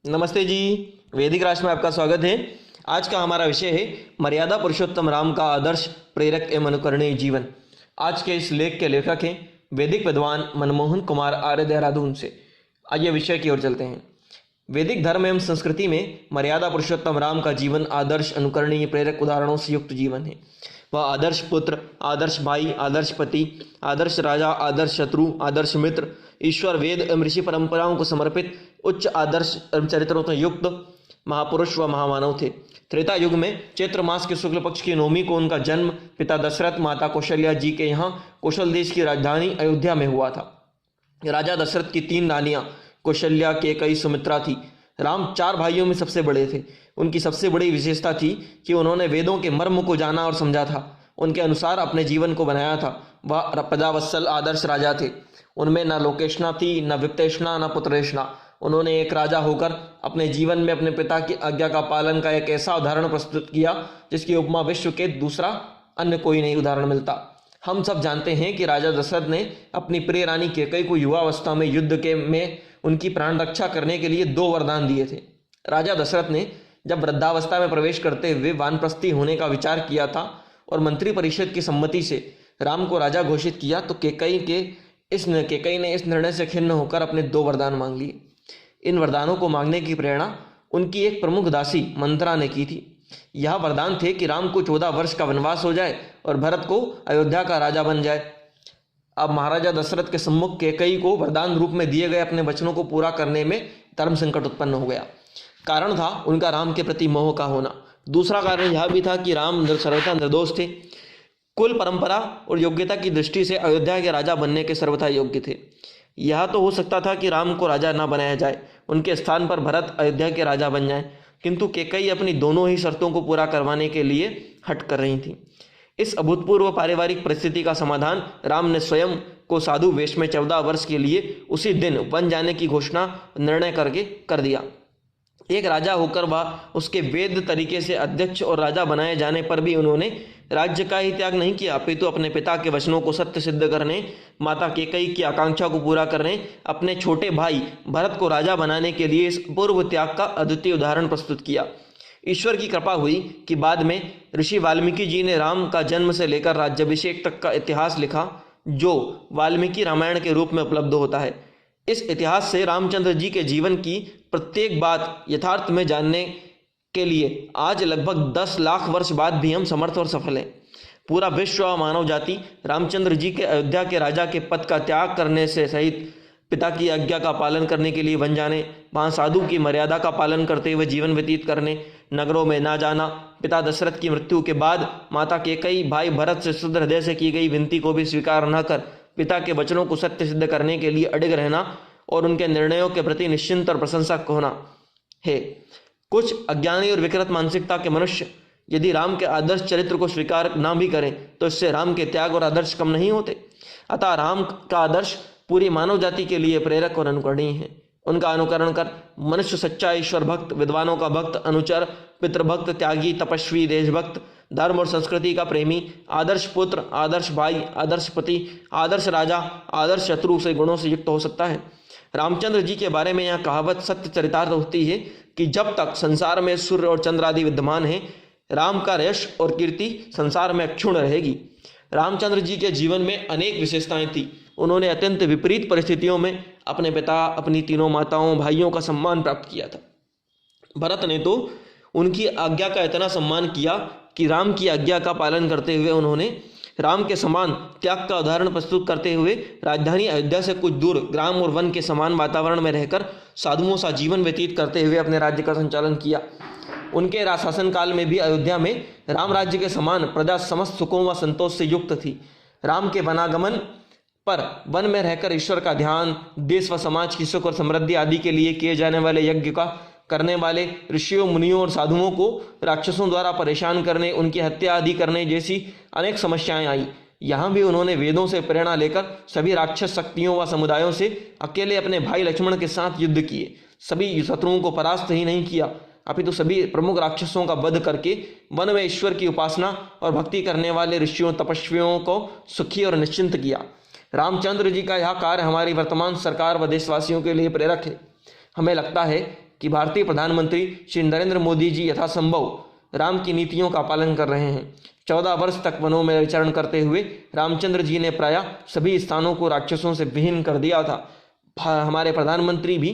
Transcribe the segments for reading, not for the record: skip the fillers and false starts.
नमस्ते जी। वैदिक राशि में आपका स्वागत है। आज का हमारा विषय है मर्यादा पुरुषोत्तम राम का आदर्श, प्रेरक एवं अनुकरणीय जीवन। आज के इस लेख के लेखक हैं वैदिक विद्वान मनमोहन कुमार आर्य, देहरादून से। आइए विषय की ओर चलते हैं। वैदिक धर्म एवं संस्कृति में मर्यादा पुरुषोत्तम राम का जीवन आदर्श, अनुकरणीय, प्रेरक उदाहरणों से युक्त जीवन है। वह आदर्श पुत्र, आदर्श भाई, आदर्श पति, आदर्श राजा, आदर्श शत्रु, आदर्श मित्र, ईश्वर, वेद एवं ऋषि परंपराओं को समर्पित उच्च आदर्श चरित्रों से युक्त महापुरुष व महामानव थे। त्रेता युग में चैत्र मास के शुक्ल पक्ष की नवमी को उनका जन्म पिता दशरथ, माता कौशल्या जी के यहाँ कौशल देश की राजधानी अयोध्या में हुआ था। राजा दशरथ की 3 रानियां कौशल्या, केकई, सुमित्रा थी। राम 4 भाइयों में सबसे बड़े थे। उनकी सबसे बड़ी विशेषता थी कि उन्होंने वेदों के मर्म को जाना और समझा था, उनके अनुसार अपने जीवन को बनाया था। वह प्रजावत्सल आदर्श राजा थे। उनमें न लोकेशना थी, न वित्तेषणा, न पुत्रेषणा। उन्होंने एक राजा होकर अपने जीवन में अपने पिता की आज्ञा का पालन का एक ऐसा उदाहरण प्रस्तुत किया जिसकी उपमा विश्व के दूसरा अन्य कोई नहीं उदाहरण मिलता। हम सब जानते हैं कि राजा दशरथ ने अपनी प्रिय रानी केकई को युवावस्था में युद्ध के में उनकी प्राण रक्षा करने के लिए 2 वरदान दिए थे। राजा दशरथ ने जब वृद्धावस्था में प्रवेश करते हुए वानप्रस्थी होने का विचार किया था और मंत्री परिषद की सम्मति से राम को राजा घोषित किया, तो केकई ने इस निर्णय से खिन्न होकर अपने 2 वरदान मांग लिए। इन वरदानों को मांगने की प्रेरणा उनकी एक प्रमुख दासी मंत्रा ने की थी। यह वरदान थे कि राम को 14 वर्ष का वनवास हो जाए और भरत को अयोध्या का राजा बन जाए। अब महाराजा दशरथ के सम्मुख केकई को वरदान रूप में दिए गए अपने वचनों को पूरा करने में धर्म संकट उत्पन्न हो गया। कारण था उनका राम के प्रति मोह का होना। दूसरा कारण यह भी था कि राम सर्वथा निर्दोष थे। कुल परंपरा और योग्यता की दृष्टि से अयोध्या के राजा बनने के सर्वथा योग्य थे। यह तो हो सकता था कि राम को राजा न बनाया जाए, उनके स्थान पर भरत अयोध्या के राजा बन जाएं, किंतु केकई अपनी दोनों ही शर्तों को पूरा करवाने के लिए हट कर रही थी। इस अभूतपूर्व पारिवारिक परिस्थिति का समाधान राम ने स्वयं को साधु वेश में 14 वर्ष के लिए उसी दिन वन जाने की घोषणा निर्णय करके कर दिया। एक राजा होकर वह उसके वेद तरीके से अध्यक्ष और राजा बनाए जाने पर भी उन्होंने राज्य का ही त्याग नहीं किया, अपितु अपने पिता के वचनों को सत्य सिद्ध करने, माता केकई की आकांक्षा को पूरा करने, अपने छोटे भाई भरत को राजा बनाने के लिए इस पूर्व त्याग का अद्वितीय उदाहरण प्रस्तुत किया। ईश्वर की कृपा हुई कि बाद में ऋषि वाल्मीकि जी ने राम का जन्म से लेकर राज्याभिषेक तक का इतिहास लिखा, जो वाल्मीकि रामायण के रूप में उपलब्ध होता है। इस इतिहास से रामचंद्र जी के जीवन की प्रत्येक बात यथार्थ में जानने के लिए आज लगभग 10 लाख वर्ष बाद भी हम समर्थ और सफल हैं। पूरा विश्व व मानव जाति रामचंद्र जी के अयोध्या के राजा के पद का त्याग करने से सहित पिता की आज्ञा का पालन करने के लिए वन जाने, वहाँ साधु की मर्यादा का पालन करते हुए जीवन व्यतीत करने, नगरों में ना जाना, पिता दशरथ की मृत्यु के बाद माता केकई भाई भरत से शुद्ध हृदय से की गई विनती को भी स्वीकार न कर पिता के वचनों को सत्य सिद्ध करने के लिए अडिग रहना और उनके निर्णयों के प्रति निश्चिंत और प्रशंसक होना है। कुछ अज्ञानी और विकृत मानसिकता के मनुष्य यदि राम के आदर्श चरित्र को स्वीकार ना भी करें तो इससे राम के त्याग और आदर्श कम नहीं होते। अतः राम का आदर्श पूरी मानव जाति के लिए प्रेरक और अनुकरणीय है। उनका अनुकरण कर मनुष्य सच्चा ईश्वर भक्त, विद्वानों का भक्त, अनुचर, पितृभक्त, त्यागी, तपस्वी, देशभक्त, धर्म और संस्कृति का प्रेमी, आदर्श पुत्र, आदर्श भाई, आदर्श पति, आदर्श राजा, आदर्श शत्रु से गुणों से युक्त हो सकता है। रामचंद्र जी के बारे में यह कहावत सत्य चरितार्थ होती है कि जब तक संसार में सूर्य और चंद्र आदि विद्यमान हैं, राम का यश और कीर्ति संसार में अक्षुण्ण रहेगी। रामचंद्र जी के जीवन में अनेक विशेषताएं थी। उन्होंने अत्यंत विपरीत परिस्थितियों में अपने पिता, अपनी 3 माताओं, भाइयों का सम्मान प्राप्त किया था। भरत ने तो उनकी आज्ञा का इतना सम्मान किया कि राम की आज्ञा का पालन करते हुए उन्होंने राम के समान त्याग का उदाहरण प्रस्तुत करते हुए राजधानी अयोध्या से कुछ दूर ग्राम और वन के समान वातावरण में रहकर साधुओं सा जीवन व्यतीत करते हुए अपने राज्य का संचालन किया। उनके शासन काल में भी अयोध्या में राम राज्य के समान प्रजा समस्त सुखों व संतोष से युक्त थी। राम के वनागमन पर वन में रहकर ईश्वर का ध्यान, देश व समाज की सुख और समृद्धि आदि के लिए किए जाने वाले यज्ञ का करने वाले ऋषियों, मुनियों और साधुओं को राक्षसों द्वारा परेशान करने, उनकी हत्या आदि करने जैसी अनेक समस्याएं आई। यहाँ भी उन्होंने वेदों से प्रेरणा लेकर सभी राक्षस शक्तियों व समुदायों से अकेले अपने भाई लक्ष्मण के साथ युद्ध किए। सभी शत्रुओं को परास्त ही नहीं किया, अपितु सभी प्रमुख राक्षसों का वध करके वन में ईश्वर की उपासना और भक्ति करने वाले ऋषियों, तपस्वियों को सुखी और निश्चिंत किया। रामचंद्र जी का यह कार्य हमारी वर्तमान सरकार व देशवासियों के लिए प्रेरक है। हमें लगता है कि भारतीय प्रधानमंत्री श्री नरेंद्र मोदी जी यथासंभव राम की नीतियों का पालन कर रहे हैं। 14 वर्ष तक वनों में विचरण करते हुए रामचंद्र जी ने प्रायः सभी स्थानों को राक्षसों से विहीन कर दिया था। हमारे प्रधानमंत्री भी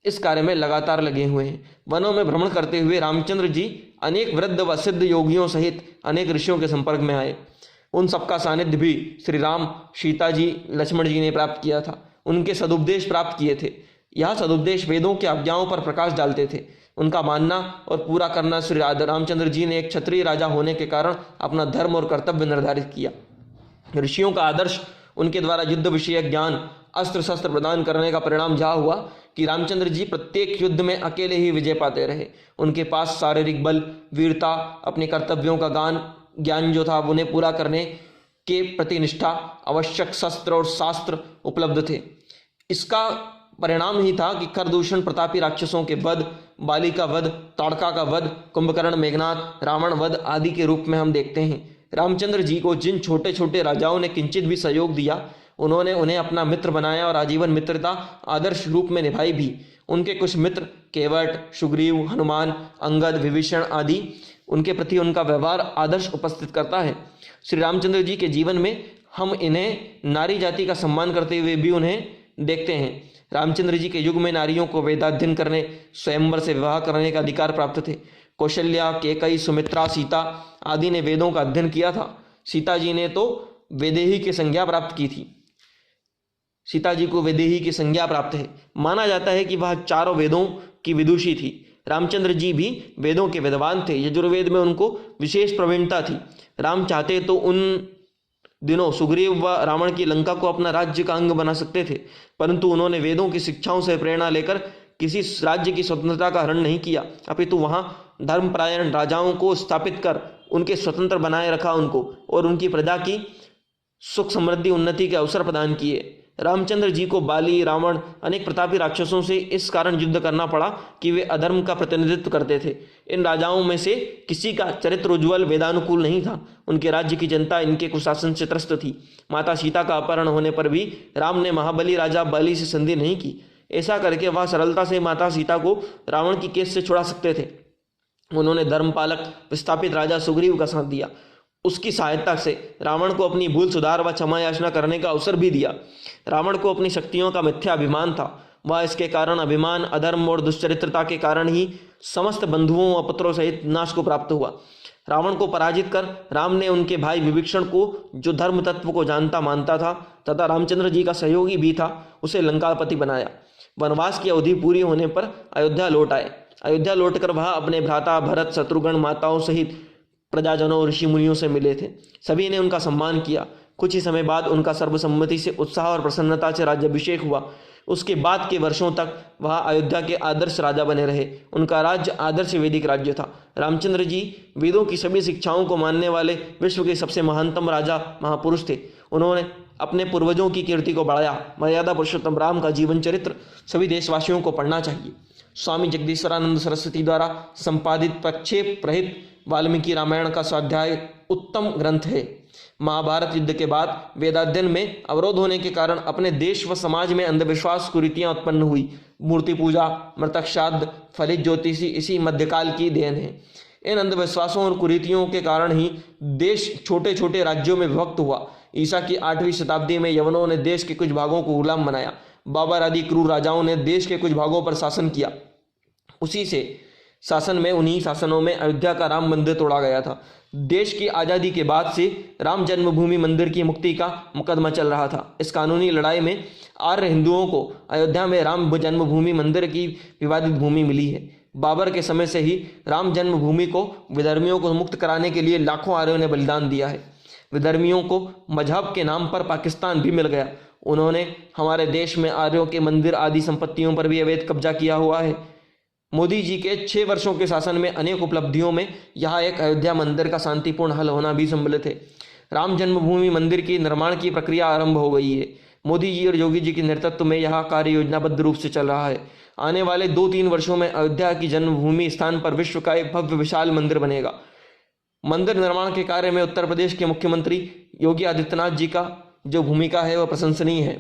इस कार्य में लगातार लगे हुए हैं। वनों में भ्रमण करते हुए रामचंद्र जी अनेक वृद्ध व सिद्ध योगियों सहित अनेक ऋषियों के संपर्क में आए। उन सबका सानिध्य भी श्री राम, सीता जी, लक्ष्मण जी ने प्राप्त किया था। उनके सदुपदेश प्राप्त किए थे। यह सदुपदेश वेदों की आज्ञाओं पर प्रकाश डालते थे। उनका मानना और पूरा करना श्री रामचंद्र जी ने एक क्षत्रिय राजा होने के कारण अपना धर्म और कर्तव्य निर्धारित किया। ऋषियों का आदर्श, उनके द्वारा युद्ध विषयक ज्ञान, अस्त्र शस्त्र प्रदान करने का परिणाम यह हुआ कि रामचंद्र जी प्रत्येक युद्ध में अकेले ही विजय पाते रहे। उनके पास शारीरिक बल, वीरता, अपने कर्तव्यों का ज्ञान जो था उन्हें पूरा करने के प्रति निष्ठा, आवश्यक शस्त्र और शास्त्र उपलब्ध थे। इसका परिणाम ही था कि खरदूषण प्रतापी राक्षसों के वध, बाली का वध, ताड़का का वध, कुंभकर्ण, मेघनाथ, रावण वध आदि के रूप में हम देखते हैं। रामचंद्र जी को जिन छोटे छोटे राजाओं ने किंचित भी सहयोग दिया, उन्होंने उन्हें अपना मित्र बनाया और आजीवन मित्रता आदर्श रूप में निभाई भी। उनके कुछ मित्र केवट, सुग्रीव, हनुमान, अंगद, विभीषण आदि, उनके प्रति उनका व्यवहार आदर्श उपस्थित करता है। श्री रामचंद्र जी के जीवन में हम इन्हें नारी जाति का सम्मान करते हुए भी उन्हें देखते हैं। रामचंद्र जी के युग में नारियों को वेदाध्ययन करने, स्वयंवर से विवाह करने का अधिकार प्राप्त थे। कौशल्या, केकई, सुमित्रा, सीता आदि ने वेदों का अध्ययन किया था। सीता जी ने तो वैदेही की संज्ञा प्राप्त की थी। सीता जी को वैदेही की संज्ञा प्राप्त है। माना जाता है कि वह चारों वेदों की विदुषी थी। रामचंद्र जी भी वेदों के विद्वान थे। यजुर्वेद में उनको विशेष प्रवीणता थी। राम चाहते तो उन दिनों सुग्रीव व रावण की लंका को अपना राज्य का अंग बना सकते थे, परंतु उन्होंने वेदों की शिक्षाओं से प्रेरणा लेकर किसी राज्य की स्वतंत्रता का हरण नहीं किया, अपितु वहां धर्मपरायण राजाओं को स्थापित कर उनके स्वतंत्र बनाए रखा उनको और उनकी प्रजा की सुख समृद्धि उन्नति के अवसर प्रदान किए। रामचंद्र जी को बाली, रावण, अनेक प्रतापी राक्षसों से इस कारण युद्ध करना पड़ा कि वे अधर्म का प्रतिनिधित्व करते थे। इन राजाओं में से किसी का चरित्र उज्ज्वल, वेदानुकूल नहीं था। उनके राज्य की जनता इनके कुशासन से त्रस्त थी। माता सीता का अपहरण होने पर भी राम ने महाबली राजा बाली से संधि नहीं की। ऐसा करके वह सरलता से माता सीता को रावण की केस से छुड़ा सकते थे। उन्होंने धर्मपालक, विस्थापित राजा सुग्रीव का साथ दिया। उसकी सहायता से रावण को अपनी भूल सुधार व क्षमा याचना करने का अवसर भी दिया। रावण को अपनी शक्तियों का मिथ्या अभिमान था। वह इसके कारण अभिमान, अधर्म और दुश्चरित्रता के कारण ही समस्त बंधुओं व पुत्रों सहित नाश को प्राप्त हुआ। रावण को पराजित कर राम ने उनके भाई विभीषण को, जो धर्म तत्व को जानता मानता था तथा रामचंद्र जी का सहयोगी भी था, उसे लंकापति बनाया। वनवास की अवधि पूरी होने पर अयोध्या लौट आए। अयोध्या लौटकर वह अपने भ्राता भरत, शत्रुघ्न, माताओं सहित प्रजाजनों और ऋषि मुनियों से मिले थे। सभी ने उनका सम्मान किया। कुछ ही समय बाद उनका सर्वसम्मति से उत्साह और प्रसन्नता से राज्याभिषेक हुआ। उसके बाद के वर्षों तक वह अयोध्या के आदर्श राजा बने रहे। उनका राज्य आदर्श वैदिक राज्य था। रामचंद्र जी वेदों की सभी शिक्षाओं को मानने वाले विश्व के सबसे महानतम राजा महापुरुष थे। उन्होंने अपने पूर्वजों की कीर्ति को बढ़ाया। मर्यादा पुरुषोत्तम राम का जीवन चरित्र सभी देशवासियों को पढ़ना चाहिए। स्वामी जगदीश्वरानंद सरस्वती द्वारा संपादित प्रक्षेप रहित वाल्मीकि रामायण का स्वाध्याय उत्तम ग्रंथ है। महाभारत युद्ध के बाद वेदाध्ययन में अवरोध होने के कारण अपने देश व समाज में अंधविश्वास कुरीतियां उत्पन्न हुई। मूर्ति पूजा, मृतक श्राद्ध, फलित ज्योतिषी इसी मध्यकाल की देन है। इन अंधविश्वासों और कुरीतियों के कारण ही देश छोटे छोटे राज्यों में विभक्त हुआ। ईसा की 8वीं शताब्दी में यवनों ने देश के कुछ भागों को गुलाम बनाया। बाबर आदि क्रूर राजाओं ने देश के कुछ भागों पर शासन किया। उन्हीं शासनों में अयोध्या का राम मंदिर तोड़ा गया था। देश की आज़ादी के बाद से राम जन्मभूमि मंदिर की मुक्ति का मुकदमा चल रहा था। इस कानूनी लड़ाई में आर्य हिंदुओं को अयोध्या में राम जन्मभूमि मंदिर की विवादित भूमि मिली है। बाबर के समय से ही राम जन्मभूमि को विधर्मियों को मुक्त कराने के लिए लाखों आर्यों ने बलिदान दिया है। विधर्मियों को मजहब के नाम पर पाकिस्तान भी मिल गया। उन्होंने हमारे देश में आर्यों के मंदिर आदि संपत्तियों पर भी अवैध कब्जा किया हुआ है। मोदी जी के 6 वर्षों के शासन में अनेक उपलब्धियों में यहाँ एक अयोध्या मंदिर का शांतिपूर्ण हल होना भी सम्मिलित है। राम जन्मभूमि मंदिर की निर्माण की प्रक्रिया आरंभ हो गई है। मोदी जी और योगी जी के नेतृत्व में यह कार्य योजनाबद्ध रूप से चल रहा है। आने वाले 2-3 वर्षों में अयोध्या की जन्मभूमि स्थान पर विश्व का एक भव्य विशाल मंदिर बनेगा। मंदिर निर्माण के कार्य में उत्तर प्रदेश के मुख्यमंत्री योगी आदित्यनाथ जी का जो भूमिका है वह प्रशंसनीय है।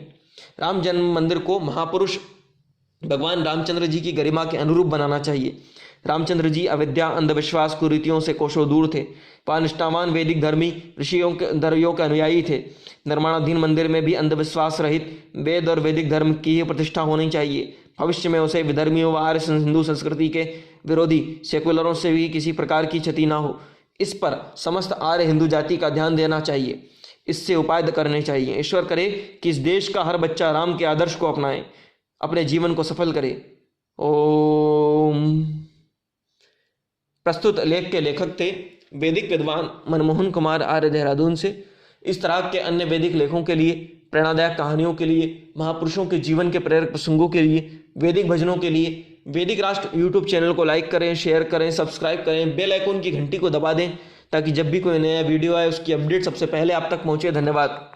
राम जन्म मंदिर को महापुरुष भगवान रामचंद्र जी की गरिमा के अनुरूप बनाना चाहिए। रामचंद्र जी अविद्या, अंधविश्वास, कुरीतियों से कोसों दूर थे। वह निष्ठावान वैदिक धर्मी ऋषियों के धर्मियों के अनुयायी थे। निर्माणाधीन मंदिर में भी अंधविश्वास रहित वेद और वैदिक धर्म की ही प्रतिष्ठा होनी चाहिए। भविष्य में उसे विधर्मियों व आर्य हिंदू संस्कृति के विरोधी सेकुलरों से भी किसी प्रकार की क्षति न हो, इस पर समस्त आर्य हिंदू जाति का ध्यान देना चाहिए। इससे उपाय करने चाहिए। ईश्वर करे कि इस देश का हर बच्चा राम के आदर्श को अपनाए, अपने जीवन को सफल करे। ओम। प्रस्तुत लेख के लेखक थे वैदिक विद्वान मनमोहन कुमार आर्य, देहरादून से। इस तरह के अन्य वैदिक लेखों के लिए, प्रेरणादायक कहानियों के लिए, महापुरुषों के जीवन के प्रेरक प्रसंगों के लिए, वैदिक भजनों के लिए वैदिक राष्ट्र यूट्यूब चैनल को लाइक करें, शेयर करें, सब्सक्राइब करें, बेल आइकन की घंटी को दबा दें ताकि जब भी कोई नया वीडियो आए उसकी अपडेट सबसे पहले आप तक पहुंचे। धन्यवाद।